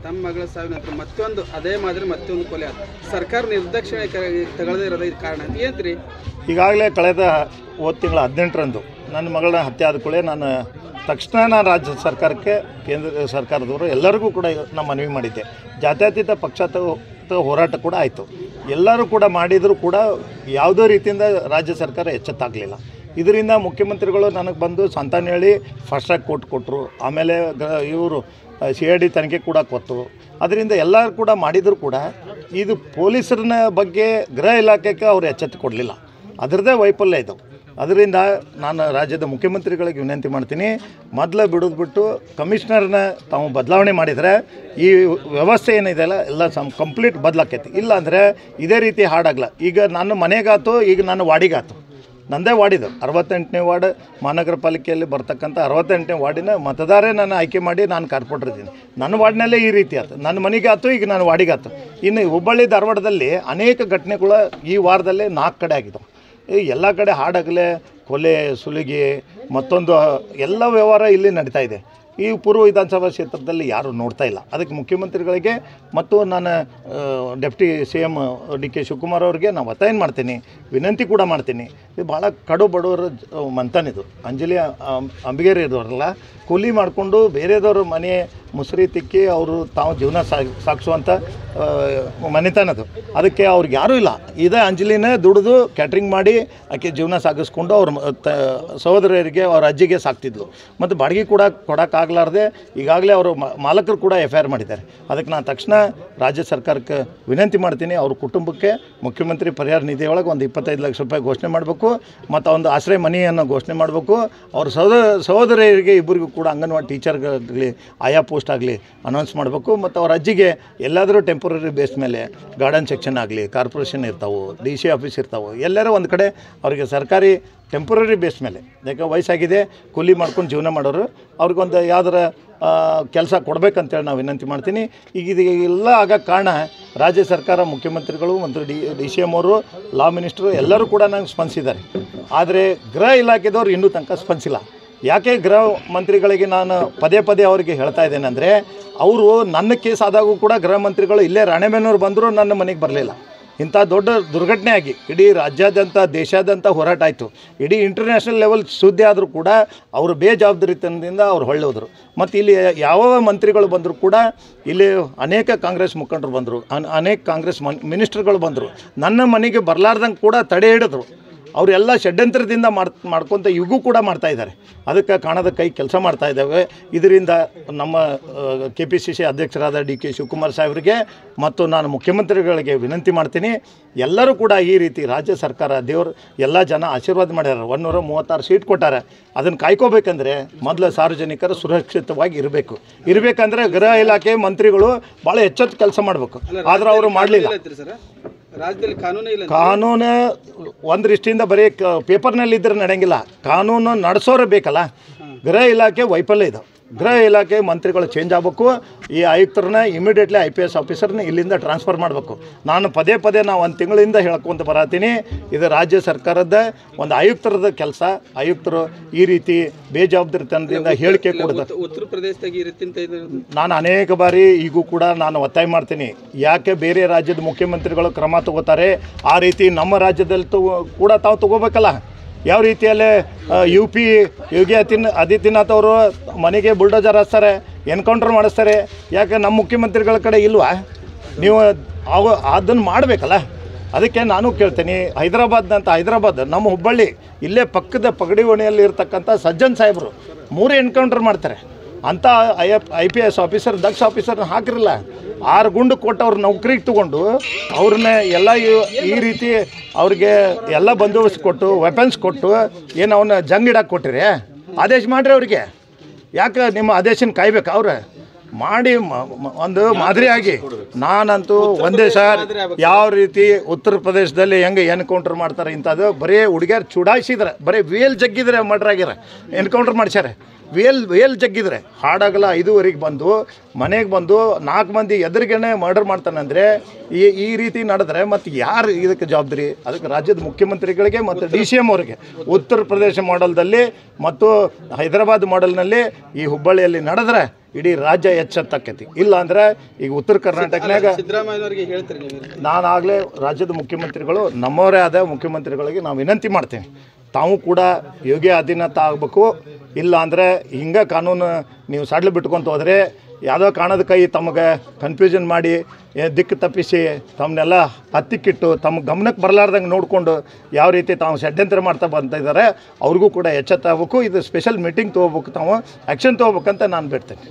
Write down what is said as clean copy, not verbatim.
ತಮ್ಮ ಮಗಳ ಸಾವಿನ ನಂತರ ಮತ್ತೊಂದು ಅದೇ ಮಾದರಿ ಮತ್ತೊಂದು ಕೊಲೆ ಆದ ಸರ್ಕಾರ ನಿರ್ದಾಕ್ಷಿಣ್ಯ ತಗೊಳ್ಳದೇ ಇರೋದು ಇದು ಕಾರಣ ಅಂತ ಏನ್ರಿ? ಈಗಾಗಲೇ ಕಳೆದ ತಿಂಗಳ 18ರಂದು ನನ್ನ ಮಗಳನ್ನ ಹತ್ಯೆ ಆದ ಕೂಡಲೇ ನಾನು ತಕ್ಷಣ ರಾಜ್ಯ ಸರ್ಕಾರಕ್ಕೆ ಕೇಂದ್ರ ಸರ್ಕಾರದವರು ಎಲ್ಲರಿಗೂ ಕೂಡ ನಾನು ಮನವಿ ಮಾಡಿದ್ದೆ. ಜಾತ್ಯತೀತ ಪಕ್ಷಾತೀತ ಹೋರಾಟ ಕೂಡ ಆಯಿತು. ಎಲ್ಲರೂ ಕೂಡ ಮಾಡಿದರೂ ಕೂಡ ಯಾವುದೇ ರೀತಿಯಿಂದ ರಾಜ್ಯ ಸರ್ಕಾರ ಎಚ್ಚೆತ್ತಾಗಲಿಲ್ಲ. ಇದರಿಂದ ಮುಖ್ಯಮಂತ್ರಿಗಳು ನನಗೆ ಬಂದು ಸಂತಾನ ಹೇಳಿ ಫಾಸ್ಟ್ ಟ್ರ್ಯಾಕ್ ಕೋರ್ಟ್ ಕೊಟ್ಟರು. ಆಮೇಲೆ ಇವರು CID ತನಿಖೆ ಕೂಡ ಕೊಟ್ಟರು. ಅದರಿಂದ ಎಲ್ಲರೂ ಕೂಡ ಮಾಡಿದರೂ ಕೂಡ ಇದು ಪೊಲೀಸರನ್ನ ಬಗ್ಗೆ ಗೃಹ ಇಲಾಖೆಗೆ ಅವರು ಎಚ್ಚೆತ್ತು ಕೊಡಲಿಲ್ಲ. ಅದರದ್ದೇ ವೈಫಲ್ಯ ಇದು. ಅದರಿಂದ ನಾನು ರಾಜ್ಯದ ಮುಖ್ಯಮಂತ್ರಿಗಳಿಗೆ ವಿನಂತಿ ಮಾಡ್ತೀನಿ, ಮೊದಲು ಬಿಟ್ಟು ಕಮಿಷನರ್ನ ತಾವು ಬದಲಾವಣೆ ಮಾಡಿದರೆ ಈ ವ್ಯವಸ್ಥೆ ಏನಿದೆಯಲ್ಲ ಎಲ್ಲ ಕಂಪ್ಲೀಟ್ ಬದಲಾಕೈತಿ. ಇಲ್ಲ ಅಂದರೆ ಇದೇ ರೀತಿ ಹಾಡಾಗಲ್ಲ. ಈಗ ನನ್ನ ಮನೆಗಾತು, ಈಗ ನನ್ನ ವಾರ್ಡಿಗಾತು. ನನ್ನದೇ ವಾರ್ಡಿದು 68ನೇ ವಾರ್ಡ್ ಮಹಾನಗರ ಪಾಲಿಕೆಯಲ್ಲಿ ಬರ್ತಕ್ಕಂಥ 68ನೇ ವಾರ್ಡಿನ ಮತದಾರೇ ನಾನು ಆಯ್ಕೆ ಮಾಡಿ ನಾನು ಕಾರ್ಪೊರೇಟರ್ ಇದ್ದೀನಿ. ನನ್ನ ವಾರ್ಡ್ನಲ್ಲೇ ಈ ರೀತಿ ಆಯ್ತು. ನನ್ನ ಮನೆಗೆ ಆಯ್ತು, ಈಗ ನಾನು ವಾರ್ಡಿಗಾತು. ಇನ್ನು ಹುಬ್ಬಳ್ಳಿ ಧಾರವಾಡದಲ್ಲಿ ಅನೇಕ ಘಟನೆಗಳು ಈ ವಾರದಲ್ಲೇ 4 ಕಡೆ ಆಗಿದ್ದವು. ಎಲ್ಲ ಕಡೆ ಹಾಡಾಗಲೇ ಕೊಲೆ, ಸುಲಿಗೆ, ಮತ್ತೊಂದು ಎಲ್ಲ ವ್ಯವಹಾರ ಇಲ್ಲಿ ನಡೀತಾ ಇದೆ. ಈ ಪೂರ್ವ ವಿಧಾನಸಭಾ ಕ್ಷೇತ್ರದಲ್ಲಿ ಯಾರೂ ನೋಡ್ತಾ ಇಲ್ಲ. ಅದಕ್ಕೆ ಮುಖ್ಯಮಂತ್ರಿಗಳಿಗೆ ಮತ್ತು ನಾನು ಡೆಪ್ಟಿ CM DK ಶಿವಕುಮಾರ್ ಅವ್ರಿಗೆ ನಾನು ಒತ್ತಾಯ ಮಾಡ್ತೀನಿ, ವಿನಂತಿ ಕೂಡ ಮಾಡ್ತೀನಿ. ಇದು ಭಾಳ ಕಡು ಬಡವರ ಮಂತನಿದು. ಅಂಜಲಿ ಅಂಬಿಗೇರಿ ಇರೋರಲ್ಲ, ಕೂಲಿ ಮಾಡಿಕೊಂಡು ಬೇರೆದವ್ರ ಮನೆ ಮುಸುರಿ ತಿಕ್ಕಿ ಅವರು ತಾವು ಜೀವನ ಸಾಗಿಸುವಂಥ ಮನೆತನದು. ಅದಕ್ಕೆ ಅವ್ರಿಗೆ ಯಾರೂ ಇಲ್ಲ. ಇದೇ ಅಂಜಲಿನೇ ದುಡಿದು ಕ್ಯಾಟ್ರಿಂಗ್ ಮಾಡಿ ಆಕೆ ಜೀವನ ಸಾಗಿಸ್ಕೊಂಡು ಅವ್ರ ಸಹೋದರರಿಗೆ ಅವ್ರ ಅಜ್ಜಿಗೆ ಸಾಕ್ತಿದ್ಲು. ಮತ್ತು ಬಾಡಿಗೆ ಕೂಡ ಕೊಡೋಕ್ಕಾಗಲಾರ್ದೆ ಈಗಾಗಲೇ ಅವರು ಮಾಲಕರು ಕೂಡ FIR ಮಾಡಿದ್ದಾರೆ. ಅದಕ್ಕೆ ನಾನು ತಕ್ಷಣ ರಾಜ್ಯ ಸರ್ಕಾರಕ್ಕೆ ವಿನಂತಿ ಮಾಡ್ತೀನಿ, ಅವ್ರ ಕುಟುಂಬಕ್ಕೆ ಮುಖ್ಯಮಂತ್ರಿ ಪರಿಹಾರ ನಿಧಿ ಒಳಗೆ ಒಂದು 25 ಲಕ್ಷ ರೂಪಾಯಿ ಘೋಷಣೆ ಮಾಡಬೇಕು. ಮತ್ತು ಒಂದು ಆಶ್ರಯ ಮನೆಯನ್ನು ಘೋಷಣೆ ಮಾಡಬೇಕು. ಅವ್ರ ಸಹೋದರರಿಗೆ ಇಬ್ಬರಿಗೂ ಕೂಡ ಅಂಗನವಾಡಿ ಟೀಚರ್ಗಾಗಲಿ, ಆಯಾ ಪೋಸ್ಟ್ ಆಗಲಿ ಅನೌನ್ಸ್ ಮಾಡಬೇಕು. ಮತ್ತು ಅವ್ರ ಅಜ್ಜಿಗೆ ಎಲ್ಲಾದರೂ ಟೆಂಪ್ರರಿ ಬೇಸ್ ಮೇಲೆ ಗಾರ್ಡನ್ ಸೆಕ್ಷನ್ ಆಗಲಿ, ಕಾರ್ಪೊರೇಷನ್ ಇರ್ತಾವೆ, DC ಆಫೀಸ್ ಇರ್ತಾವೆ, ಎಲ್ಲರೂ ಒಂದು ಕಡೆ ಅವರಿಗೆ ಸರ್ಕಾರಿ ಟೆಂಪ್ರರಿ ಬೇಸ್ ಮೇಲೆ, ಯಾಕೆ ವಯಸ್ಸಾಗಿದೆ ಕೂಲಿ ಮಾಡ್ಕೊಂಡು ಜೀವನ ಮಾಡೋರು, ಅವ್ರಿಗೊಂದು ಯಾವ್ದಾರ ಕೆಲಸ ಕೊಡಬೇಕಂತೇಳಿ ನಾವು ವಿನಂತಿ ಮಾಡ್ತೀನಿ. ಈಗ ಇದೆಲ್ಲ ಆಗೋಕ್ಕೆ ಕಾರಣ ರಾಜ್ಯ ಸರ್ಕಾರ, ಮುಖ್ಯಮಂತ್ರಿಗಳು ಮತ್ತು DCM ಅವರು, ಲಾ ಮಿನಿಸ್ಟ್ರು ಎಲ್ಲರೂ ಕೂಡ ನಂಗೆ ಸ್ಪಂದಿಸಿದ್ದಾರೆ. ಆದರೆ ಗೃಹ ಇಲಾಖೆದವ್ರು ಇನ್ನೂ ತನಕ ಸ್ಪಂದಿಸಿಲ್ಲ. ಯಾಕೆ ಗೃಹ ಮಂತ್ರಿಗಳಿಗೆ ನಾನು ಪದೇ ಅವರಿಗೆ ಹೇಳ್ತಾ ಇದ್ದೇನೆ ಅಂದರೆ, ಅವರು ನನ್ನ ಕೇಸ್ ಆದಾಗೂ ಕೂಡ ಗೃಹ ಮಂತ್ರಿಗಳು ಇಲ್ಲೇ ರಾಣೆಬೆನ್ನೂರು ಬಂದರೂ ನನ್ನ ಮನೆಗೆ ಬರಲಿಲ್ಲ. ಇಂಥ ದೊಡ್ಡ ದುರ್ಘಟನೆ ಆಗಿ ಇಡೀ ರಾಜ್ಯಾದ್ಯಂತ ದೇಶಾದ್ಯಂತ ಹೋರಾಟ ಆಯಿತು. ಇಡೀ ಇಂಟರ್ನ್ಯಾಷನಲ್ ಲೆವೆಲ್ ಸುದ್ದಿ ಆದರೂ ಕೂಡ ಅವರು ಬೇಜವಾಬ್ದಾರಿತನದಿಂದ ಅವ್ರು ಹೊಳ್ಳೋದ್ರು. ಮತ್ತು ಇಲ್ಲಿ ಯಾವ ಮಂತ್ರಿಗಳು ಬಂದರೂ ಕೂಡ ಇಲ್ಲಿ ಅನೇಕ ಕಾಂಗ್ರೆಸ್ ಮುಖಂಡರು ಬಂದರು, ಅನೇಕ ಕಾಂಗ್ರೆಸ್ ಮಿನಿಸ್ಟರ್ಗಳು ಬಂದರು. ನನ್ನ ಮನೆಗೆ ಬರಲಾರ್ದಂಗೆ ಕೂಡ ತಡೆ ಹಿಡಿದ್ರು. ಅವರೆಲ್ಲ ಷಡ್ಯಂತ್ರದಿಂದ ಮಾಡ್ಕೊತ ಈಗೂ ಕೂಡ ಮಾಡ್ತಾಯಿದ್ದಾರೆ. ಅದಕ್ಕೆ ಕಾಣದ ಕೈ ಕೆಲಸ ಮಾಡ್ತಾಯಿದ್ದಾವೆ. ಇದರಿಂದ ನಮ್ಮ KPCC ಅಧ್ಯಕ್ಷರಾದ DK ಶಿವಕುಮಾರ್ ಸಾಹೇಬರಿಗೆ ಮತ್ತು ನಾನು ಮುಖ್ಯಮಂತ್ರಿಗಳಿಗೆ ವಿನಂತಿ ಮಾಡ್ತೀನಿ, ಎಲ್ಲರೂ ಕೂಡ ಈ ರೀತಿ ರಾಜ್ಯ ಸರ್ಕಾರ, ದೇವರು ಎಲ್ಲ ಜನ ಆಶೀರ್ವಾದ ಮಾಡ್ಯಾರ. 136 ಸೀಟ್ ಕೊಟ್ಟಾರೆ. ಅದನ್ನು ಕಾಯ್ಕೋಬೇಕಂದ್ರೆ ಮೊದಲು ಸಾರ್ವಜನಿಕರು ಸುರಕ್ಷಿತವಾಗಿ ಇರಬೇಕಂದ್ರೆ ಗೃಹ ಇಲಾಖೆ ಮಂತ್ರಿಗಳು ಭಾಳ ಎಚ್ಚೆತ್ತು ಕೆಲಸ ಮಾಡಬೇಕು. ಆದರೆ ಅವರು ಮಾಡಲಿಲ್ಲ. ರಾಜ್ಯದಲ್ಲಿ ಕಾನೂನು ಒಂದು ದೃಷ್ಟಿಯಿಂದ ಬರೀ ಪೇಪರ್ನಲ್ಲಿ ಇದ್ರೆ ನಡೆಯಂಗಿಲ್ಲ. ಕಾನೂನು ನಡೆಸೋರು ಬೇಕಲ್ಲ. ಗೃಹ ಇಲಾಖೆ ವೈಫಲ್ಯ ಇದು. ಗೃಹ ಇಲಾಖೆ ಮಂತ್ರಿಗಳು ಚೇಂಜ್ ಆಗಬೇಕು. ಈ ಆಯುಕ್ತರನ್ನ ಇಮಿಡಿಯೇಟ್ಲಿ IPS ಆಫೀಸರ್ನ ಇಲ್ಲಿಂದ ಟ್ರಾನ್ಸ್ಫರ್ ಮಾಡಬೇಕು. ನಾನು ಪದೇ ನಾವು 1 ತಿಂಗಳಿಂದ ಹೇಳ್ಕೊತ ಬರತ್ತೀನಿ, ಇದು ರಾಜ್ಯ ಸರ್ಕಾರದ ಒಂದು ಆಯುಕ್ತರದ ಕೆಲಸ. ಆಯುಕ್ತರು ಈ ರೀತಿ ಬೇಜವಾಬ್ದಾರಿತನದಿಂದ ಹೇಳಿಕೆ ಕೊಡೋದು. ಉತ್ತರ ಪ್ರದೇಶದಾಗ ಈ ರೀತಿ ನಾನು ಅನೇಕ ಬಾರಿ ಈಗೂ ಕೂಡ ನಾನು ಒತ್ತಾಯ ಮಾಡ್ತೀನಿ, ಯಾಕೆ ಬೇರೆ ರಾಜ್ಯದ ಮುಖ್ಯಮಂತ್ರಿಗಳು ಕ್ರಮ ತಗೋತಾರೆ, ಆ ರೀತಿ ನಮ್ಮ ರಾಜ್ಯದಲ್ಲಿ ಕೂಡ ತಾವು ತಗೋಬೇಕಲ್ಲ. ಯಾವ ರೀತಿಯಲ್ಲೇ UP ಯೋಗಿ ಆದಿತ್ಯನಾಥ್ ಅವರು ಮನೆಗೆ ಬುಲ್ಡೋಜರ್ ಹಚ್ತಾರೆ, ಎನ್ಕೌಂಟರ್ ಮಾಡಿಸ್ತಾರೆ. ಯಾಕೆ ನಮ್ಮ ಮುಖ್ಯಮಂತ್ರಿಗಳ ಕಡೆ ಇಲ್ವಾ? ನೀವು ಅದನ್ನು ಮಾಡಬೇಕಲ್ಲ. ಅದಕ್ಕೆ ನಾನು ಕೇಳ್ತೀನಿ, ಹೈದರಾಬಾದ್ ನಮ್ಮ ಹುಬ್ಬಳ್ಳಿ ಇಲ್ಲೇ ಪಕ್ಕದ ಪಗಡಿ ಓಣಿಯಲ್ಲಿ ಇರ್ತಕ್ಕಂಥ ಸಜ್ಜನ್ ಸಾಹೇಬರು 3 ಎನ್ಕೌಂಟರ್ ಮಾಡ್ತಾರೆ. ಅಂಥ IPS ಆಫೀಸರ್, ದಕ್ಷ ಆಫೀಸರ್ನ ಹಾಕಿರಲ್ಲ. 6 ಗುಂಡು ಕೊಟ್ಟು ಅವ್ರ ನೌಕರಿಗೆ ತೊಗೊಂಡು ಅವ್ರನ್ನ ಎಲ್ಲ ಈ ರೀತಿ ಅವ್ರಿಗೆ ಎಲ್ಲ ಬಂದೋಬಸ್ತ್ ಕೊಟ್ಟು, ವೆಪನ್ಸ್ ಕೊಟ್ಟು, ಏನು ಅವನ್ನ ಜಂಗಿಡಕ್ಕೆ ಕೊಟ್ಟಿರಿ? ಆದೇಶ ಮಾಡಿರಿ ಅವ್ರಿಗೆ. ಯಾಕೆ ನಿಮ್ಮ ಆದೇಶನ ಕಾಯ್ಬೇಕು? ಅವ್ರು ಮಾಡಿ ಒಂದು ಮಾದರಿಯಾಗಿ. ನಾನಂತೂ ಒಂದೇ ಸರ್, ಯಾವ ರೀತಿ ಉತ್ತರ ಪ್ರದೇಶದಲ್ಲಿ ಹೆಂಗೆ ಎನ್ಕೌಂಟರ್ ಮಾಡ್ತಾರೆ ಇಂಥದ್ದು, ಬರೀ ಹುಡುಗಿಯರು ಚುಡಾಯಿಸಿದ್ರೆ, ಬರೀ ವೇಲ್ ಜಗ್ಗಿದ್ರೆ ಮರ್ಡರ್ ಆಗ್ಯಾರ, ಎನ್ಕೌಂಟರ್ ಮಾಡಿಸ್ಯಾರೆ. ವೇಲ್ ಜಗ್ಗಿದ್ರೆ ಹಾಡಾಗಲ್ಲ 5ವರೆಗೆ ಬಂದು ಮನೆಗೆ ಬಂದು 4 ಮಂದಿ ಎದುರಿಗೇನೆ ಮರ್ಡರ್ ಮಾಡ್ತಾನಂದರೆ ಈ ರೀತಿ ನಡೆದ್ರೆ ಮತ್ತು ಯಾರು ಇದಕ್ಕೆ ಜವಾಬ್ದಾರಿ? ಅದಕ್ಕೆ ರಾಜ್ಯದ ಮುಖ್ಯಮಂತ್ರಿಗಳಿಗೆ ಮತ್ತು DCM ಅವರಿಗೆ. ಉತ್ತರ ಪ್ರದೇಶ ಮಾಡೆಲ್ದಲ್ಲಿ ಮತ್ತು ಹೈದರಾಬಾದ್ ಮಾಡೆಲ್ನಲ್ಲಿ ಈ ಹುಬ್ಬಳ್ಳಿಯಲ್ಲಿ ನಡೆದ್ರೆ ಇಡೀ ರಾಜ್ಯ ಎಚ್ಚೆತ್ತಾಕೈತಿ. ಇಲ್ಲ ಅಂದರೆ ಈಗ ಉತ್ತರ ಕರ್ನಾಟಕನಾಗ ಸಿದ್ದರಾಮಯ್ಯನವರಿಗೆ ಹೇಳ್ತೀರಿ ನೀವು? ನಾನಾಗಲೇ ರಾಜ್ಯದ ಮುಖ್ಯಮಂತ್ರಿಗಳು ನಮ್ಮವರೇ ಆದ ಮುಖ್ಯಮಂತ್ರಿಗಳಿಗೆ ನಾವು ವಿನಂತಿ ಮಾಡ್ತೀನಿ, ತಾವು ಕೂಡ ಯೋಗ್ಯ ಅಧೀನತ ಆಗಬೇಕು. ಇಲ್ಲ ಅಂದರೆ ಹಿಂಗೆ ಕಾನೂನು ನೀವು ಸಡ್ಲು ಬಿಟ್ಕೊತ ಹೋದರೆ ಯಾವುದೋ ಕಾಣದ ಕೈ ತಮಗೆ ಕನ್ಫ್ಯೂಷನ್ ಮಾಡಿ ದಿಕ್ಕು ತಪ್ಪಿಸಿ ತಮ್ಮನ್ನೆಲ್ಲ ಹತ್ತಿಕ್ಕಿಟ್ಟು ತಮ್ಮ ಗಮನಕ್ಕೆ ಬರಲಾರ್ದಂಗೆ ನೋಡಿಕೊಂಡು ಯಾವ ರೀತಿ ತಾವು ಷಡ್ಯಂತ್ರ ಮಾಡ್ತಾ ಬಂದಿದ್ದಾರೆ ಅವ್ರಿಗೂ ಕೂಡ ಎಚ್ಚೆತ್ತಾಗಬೇಕು. ಇದು ಸ್ಪೆಷಲ್ ಮೀಟಿಂಗ್ ತೊಗೋಬೇಕು, ತಾವು ಆ್ಯಕ್ಷನ್ ತೊಗೋಬೇಕಂತ ನಾನು ಬಿಡ್ತೇನೆ.